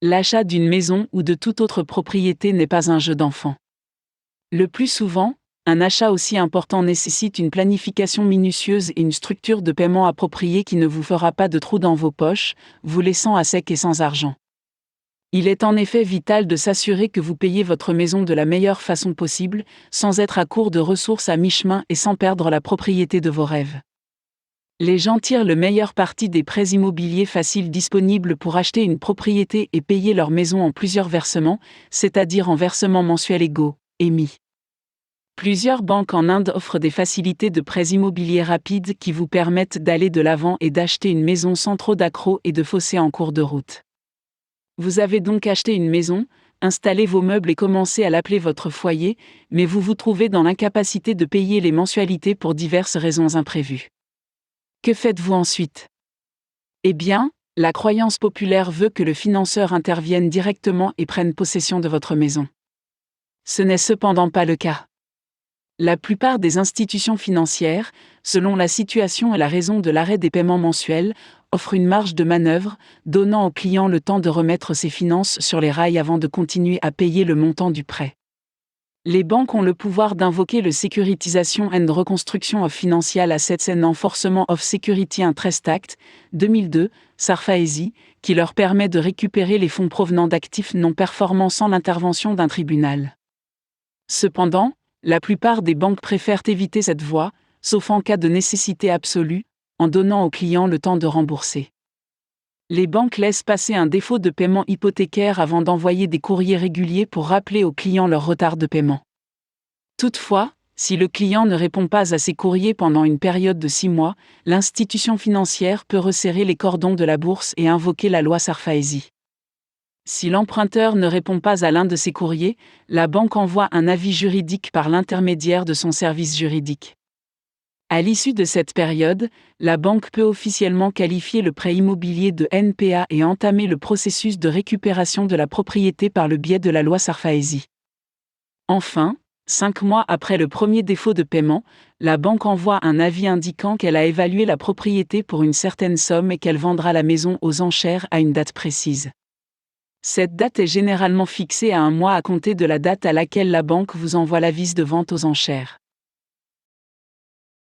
L'achat d'une maison ou de toute autre propriété n'est pas un jeu d'enfant. Le plus souvent, un achat aussi important nécessite une planification minutieuse et une structure de paiement appropriée qui ne vous fera pas de trous dans vos poches, vous laissant à sec et sans argent. Il est en effet vital de s'assurer que vous payez votre maison de la meilleure façon possible, sans être à court de ressources à mi-chemin et sans perdre la propriété de vos rêves. Les gens tirent le meilleur parti des prêts immobiliers faciles disponibles pour acheter une propriété et payer leur maison en plusieurs versements, c'est-à-dire en versements mensuels égaux, EMI. Plusieurs banques en Inde offrent des facilités de prêts immobiliers rapides qui vous permettent d'aller de l'avant et d'acheter une maison sans trop d'accrocs et de fossés en cours de route. Vous avez donc acheté une maison, installé vos meubles et commencé à l'appeler votre foyer, mais vous vous trouvez dans l'incapacité de payer les mensualités pour diverses raisons imprévues. Que faites-vous ensuite ? Eh bien, la croyance populaire veut que le financeur intervienne directement et prenne possession de votre maison. Ce n'est cependant pas le cas. La plupart des institutions financières, selon la situation et la raison de l'arrêt des paiements mensuels, offrent une marge de manœuvre, donnant au client le temps de remettre ses finances sur les rails avant de continuer à payer le montant du prêt. Les banques ont le pouvoir d'invoquer le Securitization and Reconstruction of Financial Assets and Enforcement of Security Interest Act, 2002, SARFAESI, qui leur permet de récupérer les fonds provenant d'actifs non performants sans l'intervention d'un tribunal. Cependant, la plupart des banques préfèrent éviter cette voie, sauf en cas de nécessité absolue, en donnant aux clients le temps de rembourser. Les banques laissent passer un défaut de paiement hypothécaire avant d'envoyer des courriers réguliers pour rappeler aux clients leur retard de paiement. Toutefois, si le client ne répond pas à ces courriers pendant une période de 6 mois, l'institution financière peut resserrer les cordons de la bourse et invoquer la loi SARFAESI. Si l'emprunteur ne répond pas à l'un de ces courriers, la banque envoie un avis juridique par l'intermédiaire de son service juridique. À l'issue de cette période, la banque peut officiellement qualifier le prêt immobilier de NPA et entamer le processus de récupération de la propriété par le biais de la loi SARFAESI. Enfin, 5 mois après le premier défaut de paiement, la banque envoie un avis indiquant qu'elle a évalué la propriété pour une certaine somme et qu'elle vendra la maison aux enchères à une date précise. Cette date est généralement fixée à 1 mois à compter de la date à laquelle la banque vous envoie l'avis de vente aux enchères.